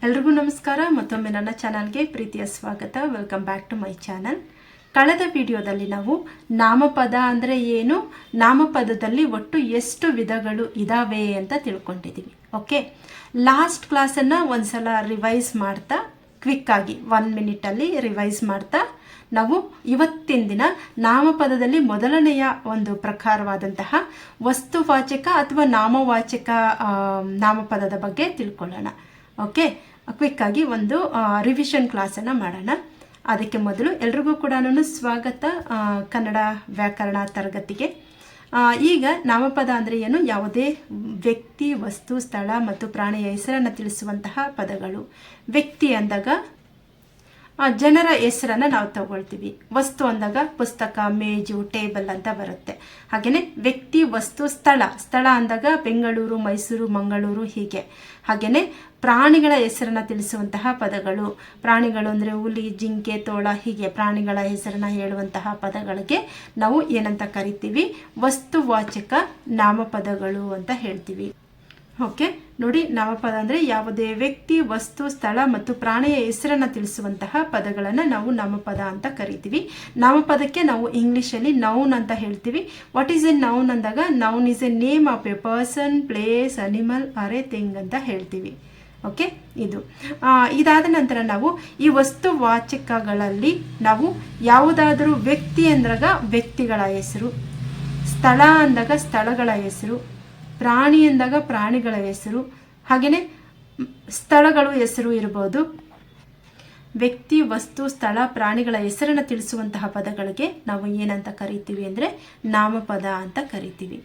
ಎಲ್ರಿಗೂ ನಮಸ್ಕಾರ. ಮತ್ತೊಮ್ಮೆ ನನ್ನ ಚಾನಲ್ಗೆ ಪ್ರೀತಿಯ ಸ್ವಾಗತ. Welcome back to my channel. ಕಳೆದ ವಿಡಿಯೋದಲ್ಲಿ ನಾವು ನಾಮಪದ ಅಂದರೆ ಏನು, ನಾಮಪದದಲ್ಲಿ ಒಟ್ಟು ಎಷ್ಟು ವಿಧಗಳು ಇದಾವೆ ಅಂತ ತಿಳ್ಕೊಂಡಿದ್ದೀವಿ. ಓಕೆ, ಲಾಸ್ಟ್ ಕ್ಲಾಸನ್ನು ಒಂದ್ಸಲ ರಿವೈಸ್ ಮಾಡ್ತಾ ಕ್ವಿಕ್ಕಾಗಿ 1 ಮಿನಿಟಲ್ಲಿ ರಿವೈಸ್ ಮಾಡ್ತಾ ನಾವು ಇವತ್ತಿನ ದಿನ ನಾಮಪದದಲ್ಲಿ ಮೊದಲನೆಯ ಒಂದು ಪ್ರಕಾರವಾದಂತಹ ವಸ್ತುವಾಚಕ ಅಥವಾ ನಾಮವಾಚಕ ನಾಮಪದದ ಬಗ್ಗೆ ತಿಳ್ಕೊಳ್ಳೋಣ. ಓಕೆ, ಕ್ವಿಕ್ಕಾಗಿ ಒಂದು ರಿವಿಷನ್ ಕ್ಲಾಸನ್ನು ಮಾಡೋಣ. ಅದಕ್ಕೆ ಮೊದಲು ಎಲ್ರಿಗೂ ಕೂಡ ಸ್ವಾಗತ ಕನ್ನಡ ವ್ಯಾಕರಣ ತರಗತಿಗೆ. ಈಗ ನಾಮಪದ ಅಂದರೆ ಏನು? ಯಾವುದೇ ವ್ಯಕ್ತಿ, ವಸ್ತು, ಸ್ಥಳ ಮತ್ತು ಪ್ರಾಣಿಯ ಹೆಸರನ್ನು ತಿಳಿಸುವಂತಹ ಪದಗಳು. ವ್ಯಕ್ತಿ ಅಂದಾಗ ಜನರ ಹೆಸರನ್ನು ನಾವು ತಗೊಳ್ತೀವಿ. ವಸ್ತು ಅಂದಾಗ ಪುಸ್ತಕ, ಮೇಜು, ಟೇಬಲ್ ಅಂತ ಬರುತ್ತೆ. ಹಾಗೆಯೇ ವ್ಯಕ್ತಿ, ವಸ್ತು, ಸ್ಥಳ ಅಂದಾಗ ಬೆಂಗಳೂರು, ಮೈಸೂರು, ಮಂಗಳೂರು ಹೀಗೆ. ಹಾಗೆಯೇ ಪ್ರಾಣಿಗಳ ಹೆಸರನ್ನು ತಿಳಿಸುವಂತಹ ಪದಗಳು. ಪ್ರಾಣಿಗಳು ಅಂದರೆ ಹುಲಿ, ಜಿಂಕೆ, ತೋಳ ಹೀಗೆ ಪ್ರಾಣಿಗಳ ಹೆಸರನ್ನು ಹೇಳುವಂತಹ ಪದಗಳಿಗೆ ನಾವು ಏನಂತ ಕರಿತೀವಿ? ವಸ್ತುವಾಚಕ ನಾಮಪದಗಳು ಅಂತ ಹೇಳ್ತೀವಿ. ಓಕೆ, ನೋಡಿ, ನಾಮಪದ ಅಂದರೆ ಯಾವುದೇ ವ್ಯಕ್ತಿ, ವಸ್ತು, ಸ್ಥಳ ಮತ್ತು ಪ್ರಾಣಿಯ ಹೆಸರನ್ನು ತಿಳಿಸುವಂತಹ ಪದಗಳನ್ನು ನಾವು ನಾಮಪದ ಅಂತ ಕರಿತೀವಿ. ನಾಮಪದಕ್ಕೆ ನಾವು ಇಂಗ್ಲೀಷಲ್ಲಿ ನೌನ್ ಅಂತ ಹೇಳ್ತೀವಿ. ವಾಟ್ ಈಸ್ ಎ ನೌನ್ ಅಂದಾಗ noun is a name of a person, place, animal or a thing ಅಂತ ಹೇಳ್ತೀವಿ. ಓಕೆ, ಇದಾದ ನಂತರ ನಾವು ಈ ವಸ್ತುವಾಚಕಗಳಲ್ಲಿ ನಾವು ಯಾವುದಾದರೂ ವ್ಯಕ್ತಿ ಅಂದಾಗ ವ್ಯಕ್ತಿಗಳ ಹೆಸರು, ಸ್ಥಳ ಅಂದಾಗ ಸ್ಥಳಗಳ ಹೆಸರು, ಪ್ರಾಣಿ ಅಂದಾಗ ಪ್ರಾಣಿಗಳ ಹೆಸರು, ಹಾಗೆಯೇ ಸ್ಥಳಗಳು ಹೆಸರು ಇರ್ಬೋದು. ವ್ಯಕ್ತಿ, ವಸ್ತು, ಸ್ಥಳ, ಪ್ರಾಣಿಗಳ ಹೆಸರನ್ನು ತಿಳಿಸುವಂತಹ ಪದಗಳಿಗೆ ನಾವು ಏನಂತ ಕರಿತೀವಿ ಅಂದರೆ ನಾಮಪದ ಅಂತ ಕರಿತೀವಿ.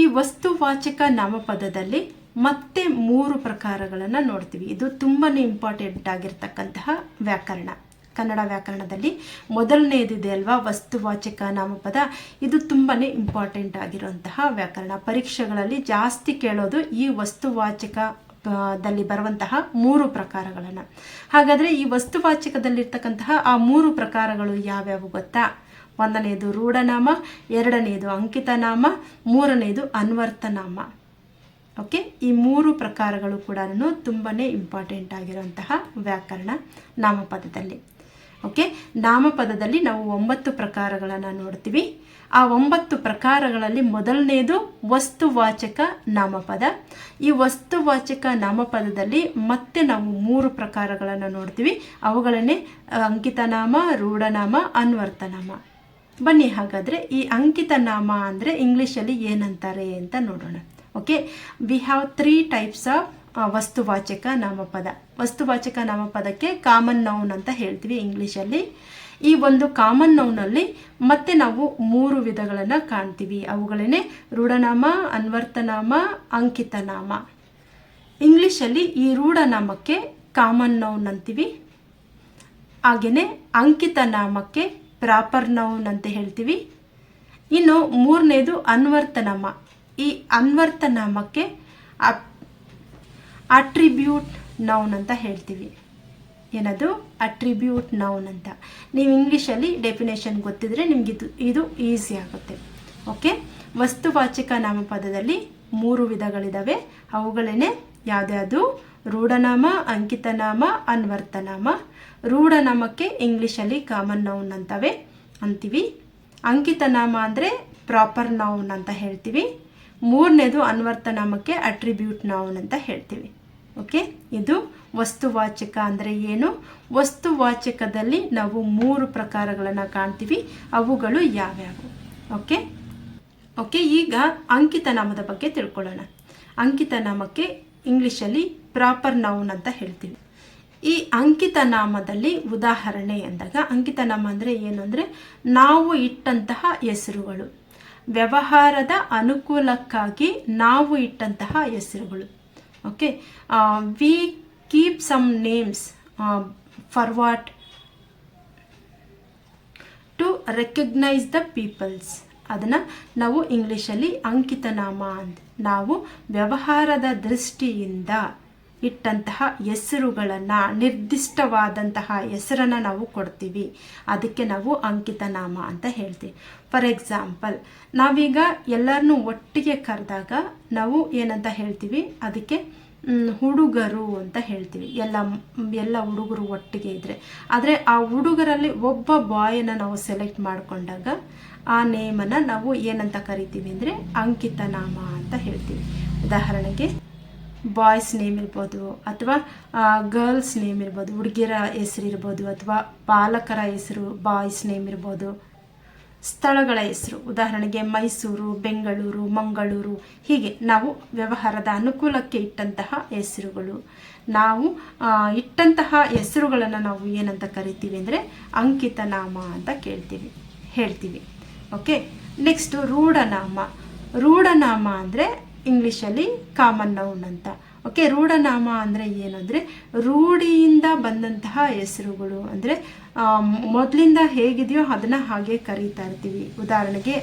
ಈ ವಸ್ತುವಾಚಕ ನಾಮಪದದಲ್ಲಿ ಮತ್ತೆ 3 ಪ್ರಕಾರಗಳನ್ನು ನೋಡ್ತೀವಿ. ಇದು ತುಂಬಾ ಇಂಪಾರ್ಟೆಂಟ್ ಆಗಿರ್ತಕ್ಕಂತಹ ವ್ಯಾಕರಣ. ಕನ್ನಡ ವ್ಯಾಕರಣದಲ್ಲಿ ಮೊದಲನೇದಿದೆ ಅಲ್ವಾ, ವಸ್ತುವಾಚಕ ನಾಮಪದ. ಇದು ತುಂಬಾ ಇಂಪಾರ್ಟೆಂಟ್ ಆಗಿರುವಂತಹ ವ್ಯಾಕರಣ. ಪರೀಕ್ಷೆಗಳಲ್ಲಿ ಜಾಸ್ತಿ ಕೇಳೋದು ಈ ವಸ್ತುವಾಚಕದಲ್ಲಿ ಬರುವಂತಹ 3 ಪ್ರಕಾರಗಳನ್ನು. ಹಾಗಾದರೆ ಈ ವಸ್ತುವಾಚಕದಲ್ಲಿರ್ತಕ್ಕಂತಹ ಆ 3 ಪ್ರಕಾರಗಳು ಯಾವ್ಯಾವು ಗೊತ್ತಾ? 1ನೇದು ರೂಢನಾಮ, 2ನೇದು ಅಂಕಿತನಾಮ, 3ನೇದು ಅನ್ವರ್ಥನಾಮ. ಓಕೆ, ಈ 3 ಪ್ರಕಾರಗಳು ಕೂಡ ತುಂಬಾ ಇಂಪಾರ್ಟೆಂಟ್ ಆಗಿರುವಂತಹ ವ್ಯಾಕರಣ ನಾಮಪದದಲ್ಲಿ. ಓಕೆ, ನಾಮಪದದಲ್ಲಿ ನಾವು 9 ಪ್ರಕಾರಗಳನ್ನು ನೋಡ್ತೀವಿ. ಆ 9 ಪ್ರಕಾರಗಳಲ್ಲಿ ಮೊದಲನೇದು ವಸ್ತುವಾಚಕ ನಾಮಪದ. ಈ ವಸ್ತುವಾಚಕ ನಾಮಪದದಲ್ಲಿ ಮತ್ತೆ ನಾವು 3 ಪ್ರಕಾರಗಳನ್ನು ನೋಡ್ತೀವಿ. ಅವುಗಳನ್ನೇ ಅಂಕಿತನಾಮ, ರೂಢನಾಮ, ಅನ್ವರ್ಥನಾಮ. ಬನ್ನಿ ಹಾಗಾದರೆ ಈ ಅಂಕಿತನಾಮ ಅಂದರೆ ಇಂಗ್ಲೀಷಲ್ಲಿ ಏನಂತಾರೆ ಅಂತ ನೋಡೋಣ. Okay, we have 3 types of ವಸ್ತುವಾಚಕ ನಾಮಪದ. ವಸ್ತುವಾಚಕ ನಾಮಪದಕ್ಕೆ ಕಾಮನ್ ನೌನ್ ಅಂತ ಹೇಳ್ತೀವಿ ಇಂಗ್ಲೀಷಲ್ಲಿ. ಈ ಒಂದು ಕಾಮನ್ ನೌನಲ್ಲಿ ಮತ್ತೆ ನಾವು 3 ವಿಧಗಳನ್ನು ಕಾಣ್ತೀವಿ. ಅವುಗಳನ್ನೇ ರೂಢನಾಮ, ಅನ್ವರ್ಥನಾಮ, ಅಂಕಿತನಾಮ. ಇಂಗ್ಲೀಷಲ್ಲಿ ಈ ರೂಢನಾಮಕ್ಕೆ ಕಾಮನ್ ನೌನ್ ಅಂತೀವಿ. ಹಾಗೆಯೇ ಅಂಕಿತನಾಮಕ್ಕೆ ಪ್ರಾಪರ್ ನೌನ್ ಅಂತ ಹೇಳ್ತೀವಿ. ಇನ್ನು 3ನೇದು ಅನ್ವರ್ಥನಾಮ. ಈ ಅನ್ವರ್ಥನಾಮಕ್ಕೆ ಅಟ್ರಿಬ್ಯೂಟ್ ನೌನ್ ಅಂತ ಹೇಳ್ತೀವಿ. ಏನದು? ಅಟ್ರಿಬ್ಯೂಟ್ ನೌನ್ ಅಂತ. ನೀವು ಇಂಗ್ಲೀಷಲ್ಲಿ ಡೆಫಿನೇಷನ್ ಗೊತ್ತಿದ್ರೆ ನಿಮಗೆ ಇದು ಈಸಿ ಆಗುತ್ತೆ. ಓಕೆ, ವಸ್ತುವಾಚಕ ನಾಮಪದದಲ್ಲಿ 3 ವಿಧಗಳಿದ್ದಾವೆ. ಅವುಗಳೇನೆ ಯಾವ್ದ್ಯಾವುದು? ರೂಢನಾಮ, ಅಂಕಿತನಾಮ, ಅನ್ವರ್ಥನಾಮ. ರೂಢನಾಮಕ್ಕೆ ಇಂಗ್ಲೀಷಲ್ಲಿ ಕಾಮನ್ ನೌನ್ ಅಂತೀವಿ. ಅಂಕಿತನಾಮ ಅಂದರೆ ಪ್ರಾಪರ್ ನೌನ್ ಅಂತ ಹೇಳ್ತೀವಿ. 3ನೇದು ಅನ್ವರ್ಥನಾಮಕ್ಕೆ ಅಟ್ರಿಬ್ಯೂಟ್ ನೌನ್ ಅಂತ ಹೇಳ್ತೀವಿ. ಓಕೆ, ಇದು ವಸ್ತುವಾಚಕ ಅಂದರೆ ಏನು? ವಸ್ತುವಾಚಕದಲ್ಲಿ ನಾವು 3 ಪ್ರಕಾರಗಳನ್ನು ಕಾಣ್ತೀವಿ. ಅವುಗಳು ಯಾವ್ಯಾವು? ಓಕೆ, ಈಗ ಅಂಕಿತನಾಮದ ಬಗ್ಗೆ ತಿಳ್ಕೊಳ್ಳೋಣ. ಅಂಕಿತನಾಮಕ್ಕೆ ಇಂಗ್ಲೀಷಲ್ಲಿ ಪ್ರಾಪರ್ ನೌನ್ ಅಂತ ಹೇಳ್ತೀವಿ. ಈ ಅಂಕಿತನಾಮದಲ್ಲಿ ಉದಾಹರಣೆ ಅಂದಾಗ, ಅಂಕಿತನಾಮ ಅಂದರೆ ಏನು ಅಂದರೆ ನಾವು ಇಟ್ಟಂತಹ ಹೆಸರುಗಳು, ವ್ಯವಹಾರದ ಅನುಕೂಲಕ್ಕಾಗಿ ನಾವು ಇಟ್ಟಂತಹ ಹೆಸರುಗಳು. Okay, we keep some names for what? To recognise the peoples. ಅದನ್ನು ನಾವು ಇಂಗ್ಲೀಷಲ್ಲಿ ಅಂಕಿತನಾಮ ಅಂತ. ನಾವು ವ್ಯವಹಾರದ ದೃಷ್ಟಿಯಿಂದ ಇಟ್ಟಂತಹ ಹೆಸರುಗಳನ್ನು, ನಿರ್ದಿಷ್ಟವಾದಂತಹ ಹೆಸರನ್ನು ನಾವು ಕೊಡ್ತೀವಿ. ಅದಕ್ಕೆ ನಾವು ಅಂಕಿತನಾಮ ಅಂತ ಹೇಳ್ತೀವಿ. ಫಾರ್ ಎಕ್ಸಾಂಪಲ್, ನಾವೀಗ ಎಲ್ಲರನ್ನೂ ಒಟ್ಟಿಗೆ ಕರೆದಾಗ ನಾವು ಏನಂತ ಹೇಳ್ತೀವಿ? ಅದಕ್ಕೆ ಹುಡುಗರು ಅಂತ ಹೇಳ್ತೀವಿ. ಎಲ್ಲ ಹುಡುಗರು ಒಟ್ಟಿಗೆ ಇದ್ದರೆ. ಆದರೆ ಆ ಹುಡುಗರಲ್ಲಿ ಒಬ್ಬ ಬಾಯನ್ನು ನಾವು ಸೆಲೆಕ್ಟ್ ಮಾಡಿಕೊಂಡಾಗ ಆ ನೇಮನ್ನು ನಾವು ಏನಂತ ಕರಿತೀವಿ ಅಂದರೆ ಅಂಕಿತ ನಾಮ ಅಂತ ಹೇಳ್ತೀವಿ. ಉದಾಹರಣೆಗೆ ಬಾಯ್ಸ್ ನೇಮ್ ಇರ್ಬೋದು, ಅಥವಾ ಗರ್ಲ್ಸ್ ನೇಮ್ ಇರ್ಬೋದು, ಹುಡುಗಿಯರ ಹೆಸರು ಇರ್ಬೋದು, ಅಥವಾ ಬಾಲಕರ ಹೆಸರು ಬಾಯ್ಸ್ ನೇಮ್ ಇರ್ಬೋದು. ಸ್ಥಳಗಳ ಹೆಸರು ಉದಾಹರಣೆಗೆ ಮೈಸೂರು, ಬೆಂಗಳೂರು, ಮಂಗಳೂರು, ಹೀಗೆ ನಾವು ವ್ಯವಹಾರದ ಅನುಕೂಲಕ್ಕೆ ಇಟ್ಟಂತಹ ಹೆಸರುಗಳು. ನಾವು ಇಟ್ಟಂತಹ ಹೆಸರುಗಳನ್ನು ನಾವು ಏನಂತ ಕರಿತೀವಿ ಅಂದರೆ ಅಂಕಿತ ನಾಮ ಅಂತ ಹೇಳ್ತೀವಿ. Okay, next ರೂಢನಾಮ. ರೂಢನಾಮ ಅಂದರೆ ಇಂಗ್ಲೀಷಲ್ಲಿ ಕಾಮನ್ ನೌನ್ ಅಂತ. ಓಕೆ, ರೂಢನಾಮ ಅಂದರೆ ಏನು ಅಂದರೆ ರೂಢಿಯಿಂದ ಬಂದಂತಹ ಹೆಸರುಗಳು. ಅಂದರೆ ಮೊದಲಿಂದ ಹೇಗಿದೆಯೋ ಅದನ್ನು ಹಾಗೆ ಕರೀತಾ ಇರ್ತೀವಿ. ಉದಾಹರಣೆಗೆ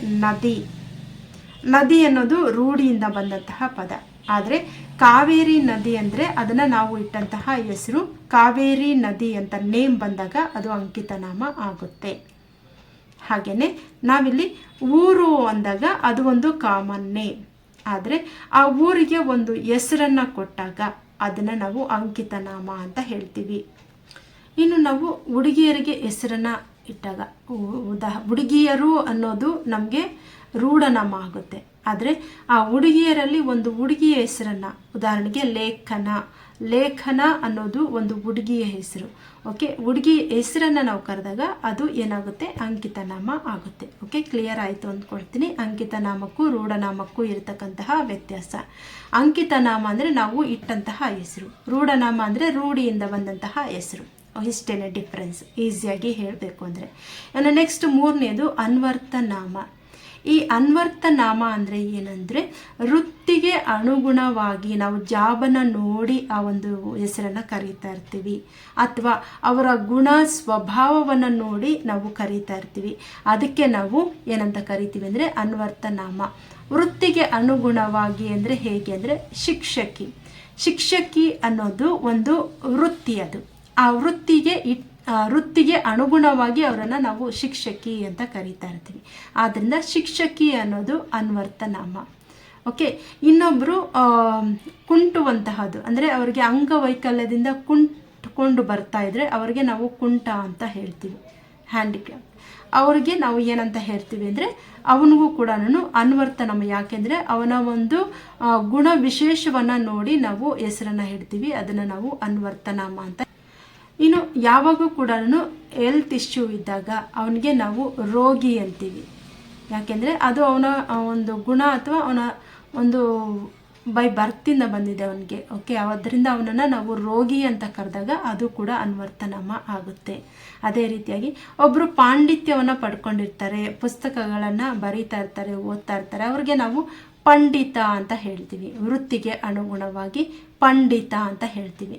ನದಿ ಅನ್ನೋದು ರೂಢಿಯಿಂದ ಬಂದಂತಹ ಪದ. ಆದರೆ ಕಾವೇರಿ ನದಿ ಅಂದರೆ ಅದನ್ನು ನಾವು ಇಟ್ಟಂತಹ ಹೆಸರು ಕಾವೇರಿ ನದಿ ಅಂತ ನೇಮ್ ಬಂದಾಗ ಅದು ಅಂಕಿತ ನಾಮ ಆಗುತ್ತೆ. ಹಾಗೆಯೇ ನಾವಿಲ್ಲಿ ಊರು ಅಂದಾಗ ಅದು ಒಂದು ಕಾಮನ್ ನೇಮ್. ಆದರೆ ಆ ಊರಿಗೆ ಒಂದು ಹೆಸರನ್ನು ಕೊಟ್ಟಾಗ ಅದನ್ನು ನಾವು ಅಂಕಿತ ನಾಮ ಅಂತ ಹೇಳ್ತೀವಿ. ಇನ್ನು ನಾವು ಹುಡುಗಿಯರಿಗೆ ಹೆಸರನ್ನು ಇಟ್ಟಾಗ ಹುಡುಗಿಯರು ಅನ್ನೋದು ನಮಗೆ ರೂಢನಾಮ ಆಗುತ್ತೆ. ಆದರೆ ಆ ಹುಡುಗಿಯರಲ್ಲಿ ಒಂದು ಹುಡುಗಿಯ ಹೆಸರನ್ನು, ಉದಾಹರಣೆಗೆ ಲೇಖನ ಅನ್ನೋದು ಒಂದು ಹುಡುಗಿಯ ಹೆಸರು. ಓಕೆ, ಹುಡುಗಿ ಹೆಸರನ್ನು ನಾವು ಕರೆದಾಗ ಅದು ಏನಾಗುತ್ತೆ ಅಂಕಿತ ನಾಮ ಆಗುತ್ತೆ. ಓಕೆ, ಕ್ಲಿಯರ್ ಆಯಿತು ಅಂದ್ಕೊಳ್ತೀನಿ. ಅಂಕಿತ ನಾಮಕ್ಕೂ ರೂಢನಾಮಕ್ಕೂ ಇರತಕ್ಕಂತಹ ವ್ಯತ್ಯಾಸ. ಅಂಕಿತ ನಾಮ ಅಂದರೆ ನಾವು ಇಟ್ಟಂತಹ ಹೆಸರು, ರೂಢನಾಮ ಅಂದರೆ ರೂಢಿಯಿಂದ ಬಂದಂತಹ ಹೆಸರು. ಇಷ್ಟೇನೆ ಡಿಫ್ರೆನ್ಸ್, ಈಸಿಯಾಗಿ ಹೇಳಬೇಕು ಅಂದರೆ. ಇನ್ನು ನೆಕ್ಸ್ಟ್ ಮೂರನೇದು ಅನ್ವರ್ಥ ನಾಮ. ಈ ಅನ್ವರ್ಥ ನಾಮ ಅಂದರೆ ಏನಂದರೆ ವೃತ್ತಿಗೆ ಅನುಗುಣವಾಗಿ ನಾವು ಜಾಬನ್ನು ನೋಡಿ ಆ ಒಂದು ಹೆಸರನ್ನು ಕರೀತಾ ಇರ್ತೀವಿ, ಅಥವಾ ಅವರ ಗುಣ ಸ್ವಭಾವವನ್ನು ನೋಡಿ ನಾವು ಕರೀತಾ ಇರ್ತೀವಿ. ಅದಕ್ಕೆ ನಾವು ಏನಂತ ಕರಿತೀವಿ ಅಂದರೆ ಅನ್ವರ್ಥ ನಾಮ. ವೃತ್ತಿಗೆ ಅನುಗುಣವಾಗಿ ಅಂದರೆ ಹೇಗೆ ಅಂದರೆ ಶಿಕ್ಷಕಿ ಅನ್ನೋದು ಒಂದು ವೃತ್ತಿ. ಅದು ಆ ವೃತ್ತಿಗೆ ಅನುಗುಣವಾಗಿ ಅವರನ್ನು ನಾವು ಶಿಕ್ಷಕಿ ಅಂತ ಕರೀತಾ ಇರ್ತೀವಿ. ಆದ್ದರಿಂದ ಶಿಕ್ಷಕಿ ಅನ್ನೋದು ಅನ್ವರ್ಥ ನಾಮ. ಓಕೆ, ಇನ್ನೊಬ್ಬರು ಕುಂಟುವಂತಹದ್ದು ಅಂದರೆ ಅವರಿಗೆ ಅಂಗವೈಕಲ್ಯದಿಂದ ಕುಂಟುಕೊಂಡು ಬರ್ತಾ ಇದ್ದರೆ ಅವರಿಗೆ ನಾವು ಕುಂಟ ಅಂತ ಹೇಳ್ತೀವಿ, ಹ್ಯಾಂಡಿಕ್ಯಾಪ್. ಅವರಿಗೆ ನಾವು ಏನಂತ ಹೇಳ್ತೀವಿ ಅಂದರೆ ಅವನಿಗೂ ಕೂಡ ಅನ್ವರ್ಥ ನಾಮ. ಯಾಕೆಂದರೆ ಅವನ ಒಂದು ಗುಣ ವಿಶೇಷವನ್ನು ನೋಡಿ ನಾವು ಹೆಸರನ್ನು ಹೇಳ್ತೀವಿ, ಅದನ್ನು ನಾವು ಅನ್ವರ್ಥ ನಾಮ ಅಂತ. ಇನ್ನು ಯಾವಾಗೂ ಕೂಡ ಹೆಲ್ತ್ ಇಶ್ಯೂ ಇದ್ದಾಗ ಅವನಿಗೆ ನಾವು ರೋಗಿ ಅಂತೀವಿ. ಯಾಕೆಂದರೆ ಅದು ಅವನ ಒಂದು ಗುಣ ಅಥವಾ ಅವನ ಒಂದು ಬೈ ಬರ್ತಿಂದ ಬಂದಿದೆ ಅವನಿಗೆ. ಓಕೆ, ಅದರಿಂದ ಅವನನ್ನು ನಾವು ರೋಗಿ ಅಂತ ಕರೆದಾಗ ಅದು ಕೂಡ ಅನ್ವರ್ಥನಾಮ ಆಗುತ್ತೆ. ಅದೇ ರೀತಿಯಾಗಿ ಒಬ್ಬರು ಪಾಂಡಿತ್ಯವನ್ನು ಪಡ್ಕೊಂಡಿರ್ತಾರೆ, ಪುಸ್ತಕಗಳನ್ನು ಬರೀತಾ ಇರ್ತಾರೆ, ಓದ್ತಾ ಇರ್ತಾರೆ, ಅವ್ರಿಗೆ ನಾವು ಪಂಡಿತ ಅಂತ ಹೇಳ್ತೀವಿ. ವೃತ್ತಿಗೆ ಅನುಗುಣವಾಗಿ ಪಂಡಿತ ಅಂತ ಹೇಳ್ತೀವಿ.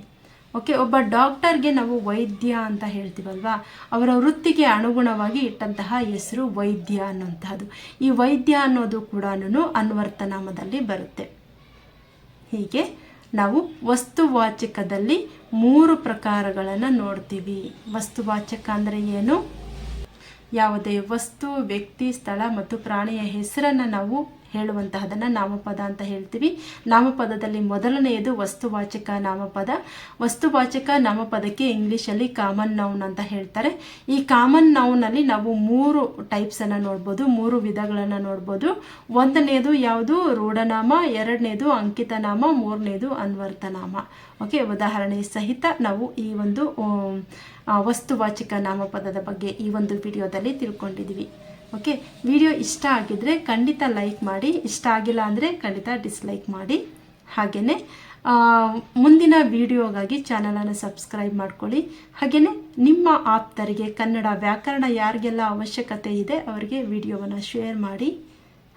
ಓಕೆ, ಒಬ್ಬ ಡಾಕ್ಟರ್ಗೆ ನಾವು ವೈದ್ಯ ಅಂತ ಹೇಳ್ತೀವಲ್ವಾ, ಅವರ ವೃತ್ತಿಗೆ ಅನುಗುಣವಾಗಿ ಇಟ್ಟಂತಹ ಹೆಸರು ವೈದ್ಯ ಅನ್ನುವಂಥದ್ದು. ಈ ವೈದ್ಯ ಅನ್ನೋದು ಕೂಡ ಅನ್ವರ್ಥನಾಮದಲ್ಲಿ ಬರುತ್ತೆ. ಹೀಗೆ ನಾವು ವಸ್ತುವಾಚಕದಲ್ಲಿ 3 ಪ್ರಕಾರಗಳನ್ನು ನೋಡ್ತೀವಿ. ವಸ್ತುವಾಚಕ ಅಂದರೆ ಏನು? ಯಾವುದೇ ವಸ್ತು, ವ್ಯಕ್ತಿ, ಸ್ಥಳ ಮತ್ತು ಪ್ರಾಣಿಯ ಹೆಸರನ್ನು ನಾವು ಹೇಳುವಂತಹದನ್ನು ನಾಮಪದ ಅಂತ ಹೇಳ್ತೀವಿ. ನಾಮಪದದಲ್ಲಿ ಮೊದಲನೆಯದು ವಸ್ತುವಾಚಕ ನಾಮಪದ. ವಸ್ತುವಾಚಕ ನಾಮಪದಕ್ಕೆ ಇಂಗ್ಲೀಷಲ್ಲಿ ಕಾಮನ್ ನೌನ್ ಅಂತ ಹೇಳ್ತಾರೆ. ಈ ಕಾಮನ್ ನೌನಲ್ಲಿ ನಾವು 3 ಟೈಪ್ಸನ್ನು ನೋಡ್ಬೋದು, 3 ವಿಧಗಳನ್ನು ನೋಡ್ಬೋದು. ಒಂದನೇದು ಯಾವುದು? ರೂಢನಾಮ, ಎರಡನೇದು ಅಂಕಿತ ನಾಮ, ಮೂರನೇದು ಅನ್ವರ್ಥನಾಮ. ಓಕೆ, ಉದಾಹರಣೆ ಸಹಿತ ನಾವು ಈ ಒಂದು ವಸ್ತುವಾಚಕ ನಾಮಪದದ ಬಗ್ಗೆ ಈ ಒಂದು ವಿಡಿಯೋದಲ್ಲಿ ತಿಳ್ಕೊಂಡಿದ್ದೀವಿ. ಓಕೆ, ವಿಡಿಯೋ ಇಷ್ಟ ಆಗಿದ್ದರೆ ಖಂಡಿತ ಲೈಕ್ ಮಾಡಿ, ಇಷ್ಟ ಆಗಿಲ್ಲ ಅಂದರೆ ಖಂಡಿತ ಡಿಸ್ಲೈಕ್ ಮಾಡಿ. ಹಾಗೆಯೇ ಮುಂದಿನ ವಿಡಿಯೋಗಾಗಿ ಚಾನಲನ್ನು ಸಬ್ಸ್ಕ್ರೈಬ್ ಮಾಡ್ಕೊಳ್ಳಿ. ಹಾಗೆಯೇ ನಿಮ್ಮ ಆಪ್ತರಿಗೆ ಕನ್ನಡ ವ್ಯಾಕರಣ ಯಾರಿಗೆಲ್ಲ ಅವಶ್ಯಕತೆ ಇದೆ ಅವರಿಗೆ ವಿಡಿಯೋವನ್ನು ಶೇರ್ ಮಾಡಿ.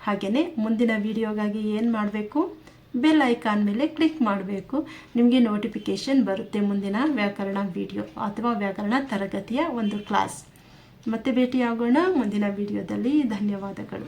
ಹಾಗೆಯೇ ಮುಂದಿನ ವಿಡಿಯೋಗಾಗಿ ಏನು ಮಾಡಬೇಕು? ಬೆಲ್ ಐಕಾನ್ ಮೇಲೆ ಕ್ಲಿಕ್ ಮಾಡಬೇಕು. ನಿಮಗೆ ನೋಟಿಫಿಕೇಷನ್ ಬರುತ್ತೆ ಮುಂದಿನ ವ್ಯಾಕರಣ ವಿಡಿಯೋ ಅಥವಾ ವ್ಯಾಕರಣ ತರಗತಿಯ ಒಂದು ಕ್ಲಾಸ್. ಮತ್ತೆ ಭೇಟಿಯಾಗೋಣ ಮುಂದಿನ ವಿಡಿಯೋದಲ್ಲಿ. ಧನ್ಯವಾದಗಳು.